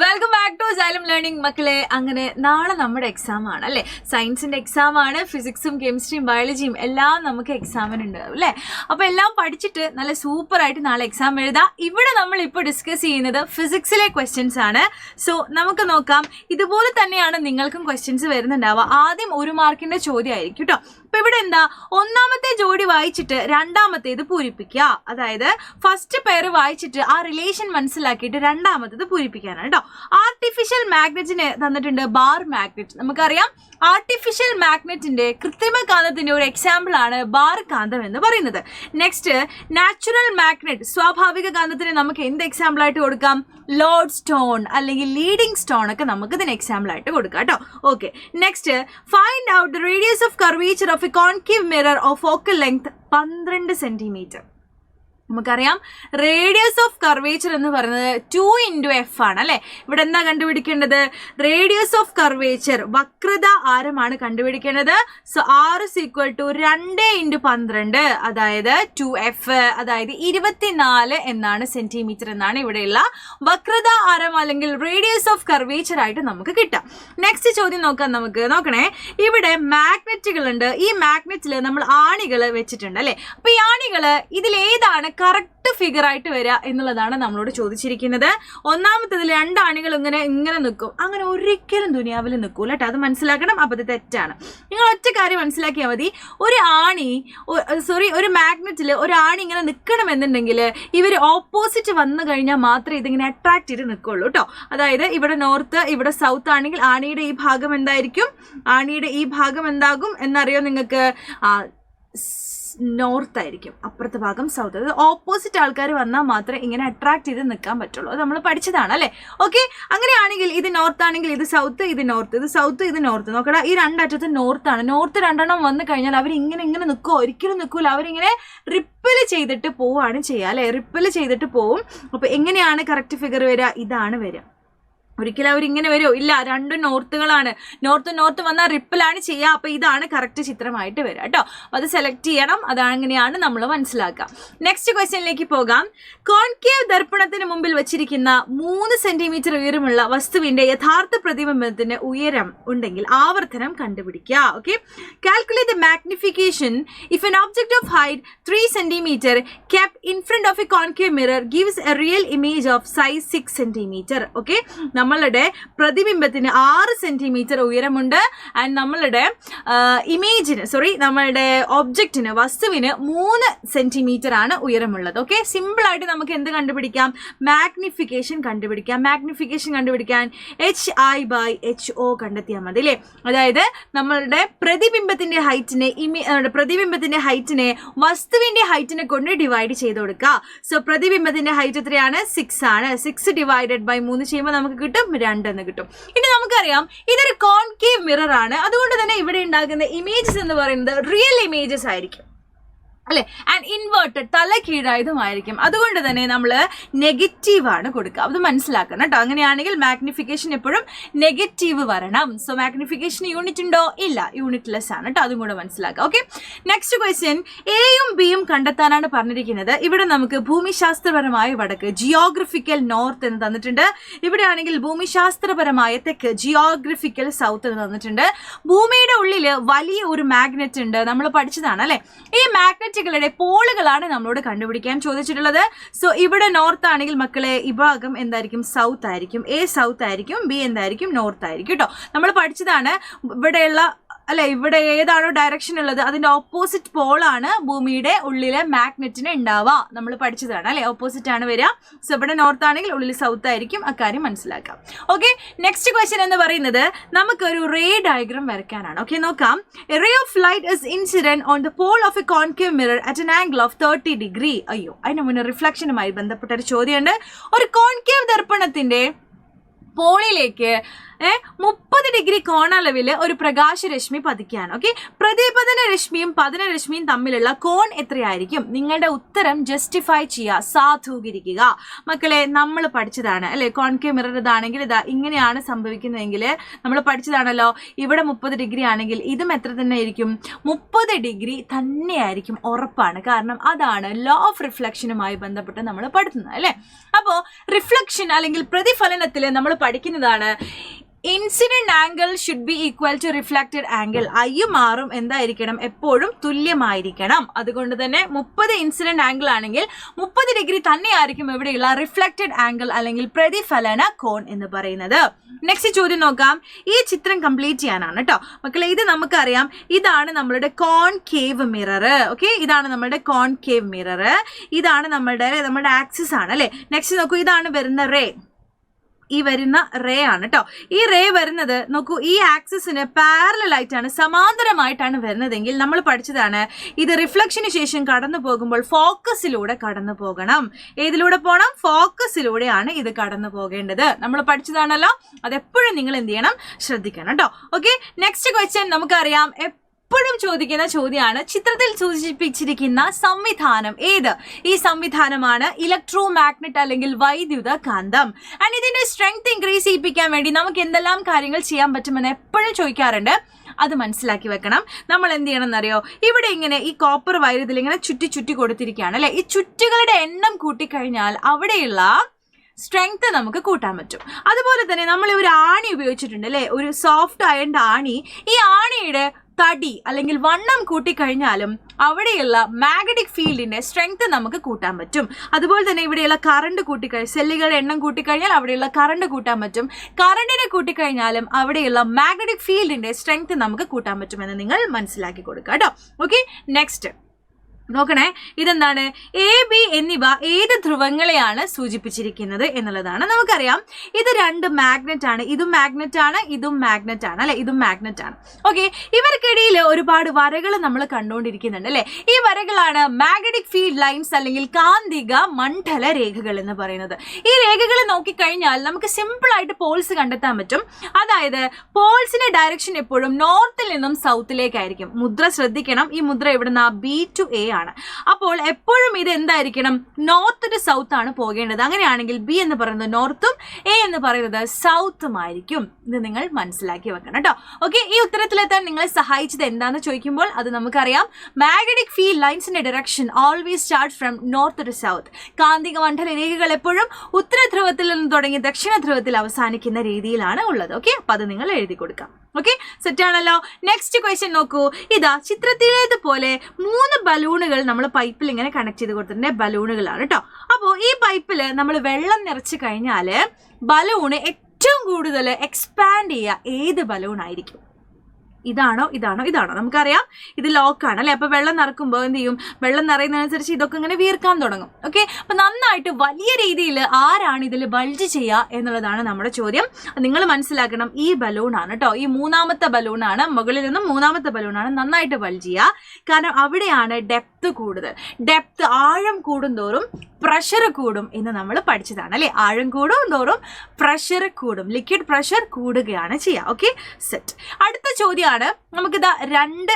Welcome back to Xylem learning മക്കളെ. അങ്ങനെ നാളെ നമ്മുടെ എക്സാം ആണ് അല്ലേ? സയൻസിന്റെ എക്സാം ആണ്. ഫിസിക്സും കെമിസ്ട്രിയും ബയോളജിയും എല്ലാം നമുക്ക് എക്സാമിനുണ്ട് അല്ലേ? അപ്പോൾ എല്ലാം പഠിച്ചിട്ട് നല്ല സൂപ്പർ ആയിട്ട് നാളെ എക്സാം എഴുതാം. ഇവിടെ നമ്മൾ ഇപ്പോൾ ഡിസ്കസ് ചെയ്യുന്നത് ഫിസിക്സിലെ ക്വസ്റ്റ്യൻസ് ആണ്. സോ നമുക്ക് നോക്കാം. ഇതുപോലെ തന്നെയാണ് നിങ്ങൾക്കും ക്വസ്റ്റ്യൻസ് വരുന്നുണ്ടാവുക. ആദ്യം 1 മാർക്കിന്റെ ചോദ്യമായിരിക്കും കേട്ടോ. അപ്പൊ ഇവിടെ എന്താ, ഒന്നാമത്തെ ജോഡി വായിച്ചിട്ട് രണ്ടാമത്തേത് പൂരിപ്പിക്കുക. അതായത് ഫസ്റ്റ് പെയർ വായിച്ചിട്ട് ആ റിലേഷൻ മനസ്സിലാക്കിയിട്ട് രണ്ടാമത്തേത് പൂരിപ്പിക്കാനാണ് കേട്ടോ. ആർട്ടിഫിഷ്യൽ മാഗ്നറ്റിന് തന്നിട്ടുണ്ട് ബാർ മാഗ്നറ്റ്. നമുക്കറിയാം ആർട്ടിഫിഷ്യൽ മാഗ്നറ്റിന്റെ കൃത്രിമ കാന്തത്തിന്റെ ഒരു എക്സാമ്പിൾ ആണ് ബാർ കാന്തം എന്ന് പറയുന്നത്. നെക്സ്റ്റ്, നാച്ചുറൽ മാഗ്നറ്റ് സ്വാഭാവിക കാന്തത്തിന് നമുക്ക് എന്ത് എക്സാമ്പിൾ ആയിട്ട് കൊടുക്കാം? ലോഡ് സ്റ്റോൺ അല്ലെങ്കിൽ ലീഡിംഗ് സ്റ്റോൺ ഒക്കെ നമുക്ക് ഇതിന് എക്സാമ്പിൾ ആയിട്ട് കൊടുക്കാം കേട്ടോ. Okay, next, find out the radius of curvature of a concave mirror of focal length 12 centimetre. നമുക്കറിയാം റേഡിയസ് ഓഫ് കർവേച്ചർ എന്ന് പറയുന്നത് 2 × F ആണ് അല്ലെ. ഇവിടെ എന്താ കണ്ടുപിടിക്കേണ്ടത്? റേഡിയസ് ഓഫ് കർവേച്ചർ വക്രത ആരമാണ് കണ്ടുപിടിക്കേണ്ടത്. So R is equal to 2 × 12, അതായത് 2F, അതായത് 24 എന്നാണ് സെന്റിമീറ്റർ എന്നാണ് ഇവിടെയുള്ള വക്രത ആരം അല്ലെങ്കിൽ റേഡിയസ് ഓഫ് കർവേച്ചർ ആയിട്ട് നമുക്ക് കിട്ടാം. നെക്സ്റ്റ് ചോദ്യം നോക്കാം. നമുക്ക് നോക്കണേ, ഇവിടെ മാഗ്നറ്റുകൾ ഉണ്ട്. ഈ മാഗ്നറ്റിൽ നമ്മൾ ആണികൾ വെച്ചിട്ടുണ്ട് അല്ലെ. അപ്പൊ ഈ ആണികള് ഇതിലേതാണ് കറക്റ്റ് ഫിഗർ ആയിട്ട് വരിക എന്നുള്ളതാണ് നമ്മളോട് ചോദിച്ചിരിക്കുന്നത്. ഒന്നാമത്തേതിൽ 2 ആണികൾ ഇങ്ങനെ നിൽക്കും. അങ്ങനെ ഒരിക്കലും ദുനിയാവിൽ നിൽക്കൂല കേട്ടോ, അത് മനസ്സിലാക്കണം. അപ്പൊ അത് തെറ്റാണ്. നിങ്ങൾ ഒറ്റ കാര്യം മനസ്സിലാക്കിയാൽ മതി. ഒരു മാഗ്നറ്റിൽ ഒരു ആണി ഇങ്ങനെ നിൽക്കണമെന്നുണ്ടെങ്കിൽ ഇവർ ഓപ്പോസിറ്റ് വന്നു കഴിഞ്ഞാൽ മാത്രമേ ഇതിങ്ങനെ അട്രാക്ട് ചെയ്ത് നിൽക്കുള്ളൂ കേട്ടോ. അതായത് ഇവിടെ നോർത്ത്, ഇവിടെ സൗത്ത് ആണെങ്കിൽ ആണിയുടെ ഈ ഭാഗം എന്തായിരിക്കും? ആണിയുടെ ഈ ഭാഗം എന്താകും എന്നറിയോ നിങ്ങൾക്ക്? നോർത്ത് ആയിരിക്കും, അപ്പുറത്തെ ഭാഗം സൗത്ത്. അത് ഓപ്പോസിറ്റ് ആൾക്കാർ വന്നാൽ മാത്രമേ ഇങ്ങനെ അട്രാക്ട് ചെയ്ത് നിൽക്കാൻ പറ്റുള്ളൂ. അത് നമ്മൾ പഠിച്ചതാണ് അല്ലേ. ഓക്കെ, അങ്ങനെയാണെങ്കിൽ ഇത് നോർത്ത് ആണെങ്കിൽ ഇത് സൗത്ത്, ഇത് നോർത്ത്, ഇത് സൗത്ത്, ഇത് നോർത്ത്. നോക്കടാ, ഈ രണ്ടറ്റത്ത് നോർത്താണ്. നോർത്ത് 2 വന്നു കഴിഞ്ഞാൽ അവർ ഇങ്ങനെ നിൽക്കുമോ? ഒരിക്കലും നിൽക്കൂല. അവരിങ്ങനെ റിപ്പിൽ ചെയ്തിട്ട് പോവുകയാണ് ചെയ്യുക അല്ലേ. റിപ്പിൽ ചെയ്തിട്ട് പോവും. അപ്പോൾ എങ്ങനെയാണ് കറക്റ്റ് ഫിഗർ വരിക? ഇതാണ് വരിക. ഒരിക്കലും അവരിങ്ങനെ വരുമോ? ഇല്ല, 2 നോർത്തുകളാണ്. നോർത്ത് വന്നാൽ റിപ്പിലാണ് ചെയ്യുക. അപ്പോൾ ഇതാണ് കറക്റ്റ് ചിത്രമായിട്ട് വരിക കേട്ടോ. അത് സെലക്ട് ചെയ്യണം. അതങ്ങനെയാണ് നമ്മൾ മനസ്സിലാക്കുക. നെക്സ്റ്റ് ക്വസ്റ്റ്യനിലേക്ക് പോകാം. കോൺകേവ് ദർപ്പണത്തിന് മുമ്പിൽ വെച്ചിരിക്കുന്ന 3 സെന്റിമീറ്റർ ഉയരമുള്ള വസ്തുവിന്റെ യഥാർത്ഥ പ്രതിബിംബത്തിന് ഉയരം ഉണ്ടെങ്കിൽ ആവർത്തനം കണ്ടുപിടിക്കുക. Okay, calculate the magnification if an object of height 3 centimeter kept in front of a concave mirror gives a real image of size 6 centimeter. Okay, നമ്മളുടെ പ്രതിബിംബത്തിന് 6 സെന്റിമീറ്റർ ഉയരമുണ്ട്. ആൻഡ് നമ്മളുടെ നമ്മളുടെ ഒബ്ജക്റ്റിന്, വസ്തുവിന് 3 സെന്റിമീറ്റർ ആണ് ഉയരമുള്ളത്. ഓക്കെ, സിമ്പിൾ ആയിട്ട് നമുക്ക് എന്ത് കണ്ടുപിടിക്കാം? മാഗ്നിഫിക്കേഷൻ കണ്ടുപിടിക്കാം. മാഗ്നിഫിക്കേഷൻ കണ്ടുപിടിക്കാൻ HI/HO കണ്ടെത്തിയാൽ മതി അല്ലേ. അതായത് നമ്മളുടെ പ്രതിബിംബത്തിന്റെ ഹൈറ്റിനെ വസ്തുവിന്റെ ഹൈറ്റിനെ കൊണ്ട് ഡിവൈഡ് ചെയ്ത് കൊടുക്കുക. സോ പ്രതിബിംബത്തിന്റെ ഹൈറ്റ് എത്രയാണ്? 6 ആണ്. 6 / 3 ചെയ്യുമ്പോൾ നമുക്ക് കിട്ടും 2 എന്ന് കിട്ടും. ഇനി നമുക്കറിയാം ഇതൊരു കോൺകേവ് മിറർ ആണ്. അതുകൊണ്ട് തന്നെ ഇവിടെ ഉണ്ടാകുന്ന ഇമേജസ് എന്ന് പറയുന്നത് റിയൽ ഇമേജസ് ആയിരിക്കും അല്ലെ. ആൻഡ് ഇൻവേർട്ടഡ്, തല കീഴായതുമായിരിക്കും. അതുകൊണ്ട് തന്നെ നമ്മൾ നെഗറ്റീവ് ആണ് കൊടുക്കുക. അത് മനസ്സിലാക്കണം കേട്ടോ. അങ്ങനെയാണെങ്കിൽ മാഗ്നിഫിക്കേഷൻ എപ്പോഴും നെഗറ്റീവ് വരണം. സോ മാഗ്നിഫിക്കേഷൻ യൂണിറ്റ് ഉണ്ടോ? ഇല്ല, യൂണിറ്റ് ലെസ് ആണ് കേട്ടോ. അതും കൂടെ മനസ്സിലാക്കുക. ഓക്കെ, നെക്സ്റ്റ് ക്വസ്റ്റ്യൻ, എയും ബിയും കണ്ടെത്താനാണ് പറഞ്ഞിരിക്കുന്നത്. ഇവിടെ നമുക്ക് ഭൂമിശാസ്ത്രപരമായ വടക്ക്, ജിയോഗ്രഫിക്കൽ നോർത്ത് എന്ന് തന്നിട്ടുണ്ട്. ഇവിടെ ആണെങ്കിൽ ഭൂമിശാസ്ത്രപരമായ തെക്ക്, ജിയോഗ്രഫിക്കൽ സൗത്ത് എന്ന് തന്നിട്ടുണ്ട്. ഭൂമിയുടെ ഉള്ളിൽ വലിയ ഒരു മാഗ്നറ്റ് ഉണ്ട്. നമ്മൾ പഠിച്ചതാണ് അല്ലെ. ഈ മാഗ്നറ്റ് പോളുകളാണ് നമ്മളോട് കണ്ടുപിടിക്കാൻ ചോദിച്ചിട്ടുള്ളത്. സോ ഇവിടെ നോർത്ത് ആണെങ്കിൽ മക്കളെ ഈ ഭാഗം എന്തായിരിക്കും? സൗത്ത് ആയിരിക്കും. എ സൗത്ത് ആയിരിക്കും, ബി എന്തായിരിക്കും? നോർത്ത് ആയിരിക്കും കേട്ടോ. നമ്മൾ പഠിച്ചതാണ്. ഇവിടെയുള്ള അല്ലെ, ഇവിടെ ഏതാണോ ഡയറക്ഷൻ ഉള്ളത് അതിന്റെ ഓപ്പോസിറ്റ് പോളാണ് ഭൂമിയുടെ ഉള്ളിലെ മാഗ്നറ്റിന് ഉണ്ടാവുക. നമ്മൾ പഠിച്ചതാണ് അല്ലെ. ഓപ്പോസിറ്റ് ആണ് വരിക. സോ ഇവിടെ നോർത്ത് ആണെങ്കിൽ ഉള്ളിൽ സൗത്ത് ആയിരിക്കും. അക്കാര്യം മനസ്സിലാക്കാം. ഓക്കെ, നെക്സ്റ്റ് ക്വസ്റ്റ്യൻ എന്ന് പറയുന്നത് നമുക്കൊരു റേ ഡയഗ്രാം വരയ്ക്കാനാണ്. ഓക്കെ, നോക്കാം. A ray of light is incident on the pole of a concave mirror at an angle of 30 degree. അയ്യോ, അതിന് മുന്നേ റിഫ്ലക്ഷനുമായി ബന്ധപ്പെട്ട ഒരു ചോദ്യമുണ്ട്. ഒരു കോൺകേവ് ദർപ്പണത്തിന്റെ പോളിലേക്ക് 30 ഡിഗ്രി കോണളവിൽ ഒരു പ്രകാശരശ്മി പതിക്കുകയാണ്. ഓക്കെ, പ്രതിപതന രശ്മിയും പതനരശ്മിയും തമ്മിലുള്ള കോൺ എത്രയായിരിക്കും? നിങ്ങളുടെ ഉത്തരം ജസ്റ്റിഫൈ ചെയ്യുക, സാധൂകരിക്കുക. മക്കളെ, നമ്മൾ പഠിച്ചതാണ് അല്ലെ, കോൺകേവ് മിറർ ഇതാണെങ്കിൽ ഇതാ ഇങ്ങനെയാണ് സംഭവിക്കുന്നതെങ്കിൽ നമ്മൾ പഠിച്ചതാണല്ലോ. ഇവിടെ 30 ഡിഗ്രി ആണെങ്കിൽ ഇതും എത്ര തന്നെ ആയിരിക്കും? 30 ഡിഗ്രി തന്നെയായിരിക്കും, ഉറപ്പാണ്. കാരണം അതാണ് ലോ ഓഫ് റിഫ്ലക്ഷനുമായി ബന്ധപ്പെട്ട് നമ്മൾ പഠിക്കുന്നത് അല്ലെ. അപ്പോൾ റിഫ്ലക്ഷൻ അല്ലെങ്കിൽ പ്രതിഫലനത്തിൽ നമ്മൾ പഠിക്കുന്നതാണ് incident angle should be equal to reflected angle. ഐയും ആറും എന്തായിരിക്കണം? എപ്പോഴും തുല്യമായിരിക്കണം. അതുകൊണ്ട് തന്നെ 30 ഇൻസിഡന്റ് ആംഗിൾ ആണെങ്കിൽ 30 ഡിഗ്രി തന്നെയായിരിക്കും ഇവിടെയുള്ള റിഫ്ലക്റ്റഡ് ആംഗിൾ അല്ലെങ്കിൽ പ്രതിഫലന കോൺ എന്ന് പറയുന്നത്. നെക്സ്റ്റ് ചോദ്യം നോക്കാം. ഈ ചിത്രം കംപ്ലീറ്റ് ചെയ്യാനാണ് കേട്ടോ മക്കളെ. ഇത് നമുക്കറിയാം, ഇതാണ് നമ്മളുടെ കോൺകേവ് മിറർ. ഓക്കെ, ഇതാണ് നമ്മുടെ കോൺകേവ് മിറർ. ഇതാണ് നമ്മുടെ ആക്സിസ് ആണ് അല്ലെ. നെക്സ്റ്റ് നോക്കൂ, ഇതാണ് വരുന്ന റേ. ഈ വരുന്ന റേ ആണ് കേട്ടോ. ഈ റേ വരുന്നത് നോക്കൂ, ഈ ആക്സിസിന് പാരലൽ ആയിട്ടാണ്, സമാന്തരമായിട്ടാണ് വരുന്നതെങ്കിൽ നമ്മൾ പഠിച്ചതാണ് ഇത് റിഫ്ലക്ഷന് ശേഷം കടന്നു പോകുമ്പോൾ ഫോക്കസിലൂടെ കടന്നു പോകണം. ഏതിലൂടെ പോകണം? ഫോക്കസിലൂടെയാണ് ഇത് കടന്നു പോകേണ്ടത്. നമ്മൾ പഠിച്ചതാണല്ലോ. അതെപ്പോഴും നിങ്ങൾ എന്ത് ചെയ്യണം? ശ്രദ്ധിക്കണം കേട്ടോ. ഓക്കെ, നെക്സ്റ്റ് ക്വസ്റ്റ്യൻ നമുക്കറിയാം, എപ്പോഴും ചോദിക്കുന്ന ചോദ്യമാണ്, ചിത്രത്തിൽ സൂചിപ്പിച്ചിരിക്കുന്ന സംവിധാനം ഏത്? ഈ സംവിധാനമാണ് ഇലക്ട്രോ മാഗ്നറ്റ് അല്ലെങ്കിൽ വൈദ്യുത കാന്തം. ആൻഡ് ഇതിന്റെ സ്ട്രെങ്ത് ഇൻക്രീസ് ചെയ്യിപ്പിക്കാൻ വേണ്ടി നമുക്ക് എന്തെല്ലാം കാര്യങ്ങൾ ചെയ്യാൻ പറ്റുമെന്ന് എപ്പോഴും ചോദിക്കാറുണ്ട്. അത് മനസ്സിലാക്കി വെക്കണം. നമ്മൾ എന്ത് ചെയ്യണം എന്നറിയോ? ഇവിടെ ഇങ്ങനെ ഈ കോപ്പർ വയർ ഇതിൽ ഇങ്ങനെ ചുറ്റി കൊടുത്തിരിക്കുകയാണ് അല്ലെ. ഈ ചുറ്റുകളുടെ എണ്ണം കൂട്ടിക്കഴിഞ്ഞാൽ അവിടെയുള്ള സ്ട്രെങ്ത് നമുക്ക് കൂട്ടാൻ പറ്റും. അതുപോലെ തന്നെ നമ്മൾ ഒരു ആണി ഉപയോഗിച്ചിട്ടുണ്ട് അല്ലെ, ഒരു സോഫ്റ്റ് അയണിന്റെ ആണി. ഈ ആണിയുടെ തടി അല്ലെങ്കിൽ വണ്ണം കൂട്ടിക്കഴിഞ്ഞാലും അവിടെയുള്ള മാഗ്നറ്റിക് ഫീൽഡിന്റെ സ്ട്രെങ്ത് നമുക്ക് കൂട്ടാൻ പറ്റും. അതുപോലെ തന്നെ ഇവിടെയുള്ള കറണ്ട് സെല്ലുകളുടെ എണ്ണം കൂട്ടിക്കഴിഞ്ഞാൽ അവിടെയുള്ള കറണ്ട് കൂട്ടാൻ പറ്റും. കറണ്ടിനെ കൂട്ടിക്കഴിഞ്ഞാലും അവിടെയുള്ള മാഗ്നറ്റിക് ഫീൽഡിന്റെ സ്ട്രെങ്ത് നമുക്ക് കൂട്ടാൻ പറ്റുമെന്ന് നിങ്ങൾ മനസ്സിലാക്കി കൊടുക്കുക കേട്ടോ. ഓക്കെ, നെക്സ്റ്റ് നോക്കണേ, ഇതെന്താണ്? എ ബി എന്നിവ ഏത് ധ്രുവങ്ങളെയാണ് സൂചിപ്പിച്ചിരിക്കുന്നത് എന്നുള്ളതാണ്. നമുക്കറിയാം ഇത് രണ്ട് മാഗ്നറ്റ് ആണ്. ഇതും മാഗ്നറ്റ് ആണ്, ഇതും മാഗ്നറ്റ് ആണ് അല്ലെ. ഇതും മാഗ്നറ്റ് ആണ്. ഓക്കെ, ഇവർക്കിടയിൽ ഒരുപാട് വരകൾ നമ്മൾ കണ്ടുകൊണ്ടിരിക്കുന്നുണ്ട് അല്ലെ. ഈ വരകളാണ് മാഗ്നറ്റിക് ഫീൽഡ് ലൈൻസ് അല്ലെങ്കിൽ കാന്തിക മണ്ഡല രേഖകൾ എന്ന് പറയുന്നത്. ഈ രേഖകൾ നോക്കിക്കഴിഞ്ഞാൽ നമുക്ക് സിമ്പിൾ ആയിട്ട് പോൾസ് കണ്ടെത്താൻ പറ്റും. അതായത് പോൾസിന്റെ ഡയറക്ഷൻ എപ്പോഴും നോർത്തിൽ നിന്നും സൗത്തിലേക്കായിരിക്കും. മുദ്ര ശ്രദ്ധിക്കണം. ഈ മുദ്ര എവിടുന്ന? ബി ടു എ ആണ്. അപ്പോൾ എപ്പോഴും ഇത് എന്തായിരിക്കണം? നോർത്ത് ടു സൗത്ത് ആണ് പോകേണ്ടത്. അങ്ങനെയാണെങ്കിൽ ബി എന്ന് പറയുന്നത് നോർത്തും എ എന്ന് പറയുന്നത് സൗത്തും ആയിരിക്കും. ഇത് നിങ്ങൾ മനസ്സിലാക്കി വെക്കണം കേട്ടോ. ഓക്കെ, ഈ ഉത്തരത്തിലെത്താൻ നിങ്ങളെ സഹായിച്ചത് എന്താണെന്ന് ചോദിക്കുമ്പോൾ അത് നമുക്കറിയാം. മാഗ്നറ്റിക് ഫീൽഡ് ലൈൻസിന്റെ direction always start from north to south. കാന്തിക മണ്ഡല രേഖകൾ എപ്പോഴും ഉത്തര ധ്രുവത്തിൽ നിന്ന് തുടങ്ങി ദക്ഷിണ ധ്രുവത്തിൽ അവസാനിക്കുന്ന രീതിയിലാണ് ഉള്ളത്. ഓക്കെ, അപ്പൊ അത് നിങ്ങൾ എഴുതി കൊടുക്കാം. ഓക്കെ, സെറ്റ് ആണല്ലോ. നെക്സ്റ്റ് ക്വസ്റ്റ്യൻ നോക്കൂ. ഇതാ ചിത്രത്തിലേതുപോലെ 3 ബലൂണുകൾ നമ്മൾ പൈപ്പിൽ ഇങ്ങനെ കണക്ട് ചെയ്ത് കൊടുത്തിട്ടുണ്ട്. ബലൂണുകളാണ് കേട്ടോ. അപ്പോൾ ഈ പൈപ്പിൽ നമ്മൾ വെള്ളം നിറച്ച് കഴിഞ്ഞാൽ ബലൂണ് ഏറ്റവും കൂടുതൽ എക്സ്പാൻഡ് ചെയ്യുക ഏത് ബലൂൺ ആയിരിക്കും? ഇതാണോ ഇതാണോ ഇതാണോ? നമുക്കറിയാം ഇത് ലോക്കാണ് അല്ലെ. അപ്പൊ വെള്ളം നിറക്കുമ്പോൾ എന്ത് ചെയ്യും? വെള്ളം നിറയുന്നതനുസരിച്ച് ഇതൊക്കെ ഇങ്ങനെ വീർക്കാൻ തുടങ്ങും. ഓക്കെ, അപ്പൊ നന്നായിട്ട് വലിയ രീതിയിൽ ആരാണ് ഇതിൽ ബൾജ് ചെയ്യുക എന്നുള്ളതാണ് നമ്മുടെ ചോദ്യം. നിങ്ങൾ മനസ്സിലാക്കണം, ഈ ബലൂൺ ആണ് കേട്ടോ. ഈ മൂന്നാമത്തെ ബലൂൺ ആണ്, മുകളിൽ നിന്നും മൂന്നാമത്തെ ബലൂൺ ആണ് നന്നായിട്ട് ബൾജ് ചെയ്യുക. കാരണം അവിടെയാണ് ഡെപ്ത് കൂടുതൽ. ഡെപ്ത് ആഴം കൂടുന്തോറും പ്രഷർ കൂടും എന്ന് നമ്മൾ പഠിച്ചതാണ് അല്ലെ. ആഴം കൂടും തോറും പ്രഷർ കൂടും, ലിക്വിഡ് പ്രഷർ കൂടുകയാണ് ചെയ്യുക. Okay, set. അടുത്ത ചോദ്യമാണ്, നമുക്കിതാ രണ്ട്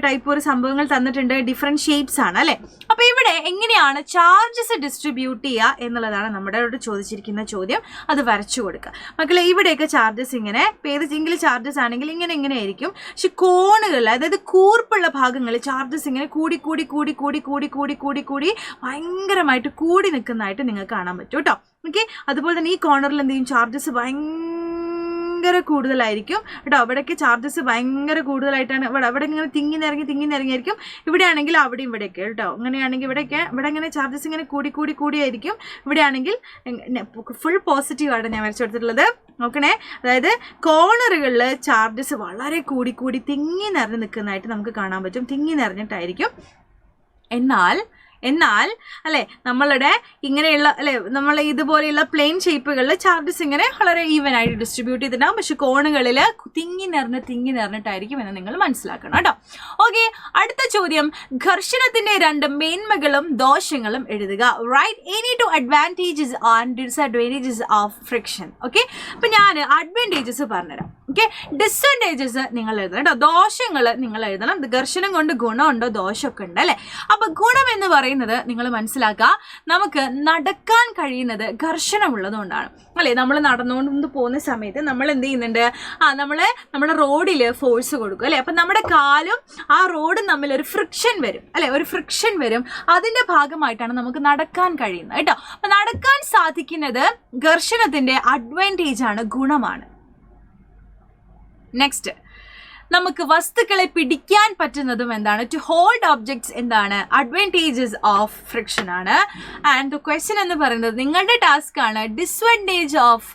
ടൈപ്പ് ഒരു സംഭവങ്ങൾ തന്നിട്ടുണ്ട്. ഡിഫറെന്റ് ഷേപ്സ് ആണ് അല്ലെ. അപ്പൊ ഇവിടെ എങ്ങനെയാണ് ചാർജസ് ഡിസ്ട്രിബ്യൂട്ട് ചെയ്യുക എന്നുള്ളതാണ് നമ്മുടെ ചോദിച്ചിരിക്കുന്ന ചോദ്യം. അത് വരച്ചു കൊടുക്കുക മക്കളെ. ഇവിടെയൊക്കെ ചാർജസ് ഇങ്ങനെ, ഏതെങ്കിലും ചാർജസ് ആണെങ്കിൽ ഇങ്ങനെ ആയിരിക്കും. പക്ഷെ കോണുകൾ, അതായത് കൂർപ്പുള്ള ഭാഗങ്ങളിൽ ചാർജസ് ഇങ്ങനെ കൂടി കൂടി കൂടി കൂടി കൂടി കൂടി കൂടി കൂടി ഭയങ്കരമായിട്ട് കൂടി നിൽക്കുന്നതായിട്ട് നിങ്ങൾക്ക് കാണാൻ പറ്റും കേട്ടോ. ഓക്കെ, അതുപോലെ തന്നെ ഈ കോർണറിൽ എന്ത് ചെയ്യും? ചാർജസ് ഭയങ്കര കൂടുതലായിരിക്കും കേട്ടോ. അവിടെയൊക്കെ ചാർജസ് ഭയങ്കര കൂടുതലായിട്ടാണ്. അവിടെ ഇങ്ങനെ തിങ്ങി നിറങ്ങിയായിരിക്കും. ഇവിടെയാണെങ്കിൽ അവിടെയും ഇവിടെയൊക്കെ കേട്ടോ. അങ്ങനെയാണെങ്കിൽ ഇവിടെ ഇങ്ങനെ ചാർജസ് ഇങ്ങനെ കൂടിയായിരിക്കും. ഇവിടെയാണെങ്കിൽ ഫുൾ പോസിറ്റീവാണ് ഞാൻ വരച്ചു കൊടുത്തിട്ടുള്ളത്. നോക്കണേ, അതായത് കോർണറുകളിൽ ചാർജസ് വളരെ കൂടി തിങ്ങി നിറഞ്ഞ് നിൽക്കുന്നതായിട്ട് നമുക്ക് കാണാൻ പറ്റും. തിങ്ങി നിറഞ്ഞിട്ടായിരിക്കും. എന്നാൽ എന്നാൽ അല്ലെ നമ്മളുടെ ഇങ്ങനെയുള്ള അല്ലെ നമ്മൾ ഇതുപോലെയുള്ള പ്ലെയിൻ ഷേപ്പുകളിൽ ചാർജസ് ഇങ്ങനെ വളരെ ഈവൻ ആയിട്ട് ഡിസ്ട്രിബ്യൂട്ട് ചെയ്തിട്ടുണ്ടാകും. പക്ഷെ കോണുകളിൽ തിങ്ങി നിറഞ്ഞിട്ടായിരിക്കും എന്ന് നിങ്ങൾ മനസ്സിലാക്കണം കേട്ടോ. ഓക്കെ, അടുത്ത ചോദ്യം, ഘർഷണത്തിന്റെ 2 മേന്മകളും ദോഷങ്ങളും എഴുതുക. Write any 2 advantages and disadvantages of friction. Okay, അപ്പൊ ഞാൻ അഡ്വാൻറ്റേജസ് പറഞ്ഞുതരാം. ഓക്കെ, ഡിസ്അഡ്വാൻറ്റേജസ് നിങ്ങൾ എഴുതണം കേട്ടോ, ദോഷങ്ങൾ നിങ്ങൾ എഴുതണം. ഘർഷണം കൊണ്ട് ഗുണമുണ്ടോ ദോഷമൊക്കെ ഉണ്ട് അല്ലെ. അപ്പൊ ഗുണം എന്ന് പറയുന്നത് നിങ്ങൾ മനസ്സിലാക്കുക, നമുക്ക് നടക്കാൻ കഴിയുന്നത് ഘർഷണമുള്ളതുകൊണ്ടാണ് അല്ലെ. നമ്മൾ നടന്നുകൊണ്ട് പോകുന്ന സമയത്ത് നമ്മൾ എന്ത് ചെയ്യുന്നുണ്ട്, നമ്മുടെ റോഡിൽ ഫോഴ്സ് കൊടുക്കും അല്ലെ. അപ്പൊ നമ്മുടെ കാലും ആ റോഡും തമ്മിൽ ഒരു ഫ്രിക്ഷൻ വരും അല്ലെ, ഒരു ഫ്രിക്ഷൻ വരും. അതിന്റെ ഭാഗമായിട്ടാണ് നമുക്ക് നടക്കാൻ കഴിയുന്നത് കേട്ടോ. അപ്പൊ നടക്കാൻ സാധിക്കുന്നത് ഘർഷണത്തിന്റെ അഡ്വാൻറ്റേജ് ആണ്, ഗുണമാണ്. നെക്സ്റ്റ്, നമുക്ക് വസ്തുക്കളെ പിടിക്കാൻ പറ്റുന്നതും എന്താണ്, ടു ഹോൾഡ് ഒബ്ജക്ട്സ് എന്താണ്, അഡ്വാൻറ്റേജസ് ഓഫ് ഫ്രിക്ഷൻ ആണ്. ആൻഡ് ദ ക്വസ്റ്റ്യൻ എന്ന് പറയുന്നത് നിങ്ങളുടെ ടാസ്ക് ആണ് ഡിസ്അഡ്വാൻറ്റേജ് ഓഫ്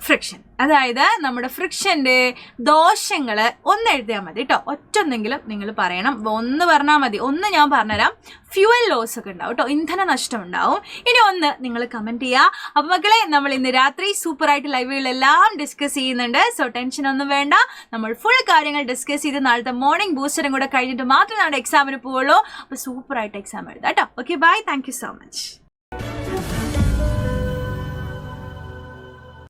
ഫ്രിക്ഷൻ. അതായത് നമ്മുടെ ഫ്രിക്ഷന്റെ ദോഷങ്ങൾ ഒന്ന് എഴുതിയാൽ മതി കേട്ടോ. ഒറ്റൊന്നെങ്കിലും നിങ്ങൾ പറയണം, ഒന്ന് പറഞ്ഞാൽ മതി. ഒന്ന് ഞാൻ പറഞ്ഞുതരാം, ഫ്യൂവൽ ലോസ് ഒക്കെ ഉണ്ടാവും കേട്ടോ, ഇന്ധന നഷ്ടം ഉണ്ടാവും. ഇനി ഒന്ന് നിങ്ങൾ കമന്റ് ചെയ്യുക. അപ്പൊ മക്കളെ, നമ്മൾ ഇന്ന് രാത്രി സൂപ്പറായിട്ട് ലൈവുകളെല്ലാം ഡിസ്കസ് ചെയ്യുന്നുണ്ട്. സോ ടെൻഷൻ ഒന്നും വേണ്ട, നമ്മൾ ഫുൾ കാര്യങ്ങൾ ഡിസ്കസ് ചെയ്ത് നാളത്തെ മോർണിംഗ് ബൂസ്റ്ററും കൂടെ കഴിഞ്ഞിട്ട് മാത്രമേ നമ്മുടെ എക്സാമിന് പോവുള്ളൂ. അപ്പൊ സൂപ്പറായിട്ട് എക്സാം എഴുതാം കേട്ടോ. Okay, bye, thank you so much.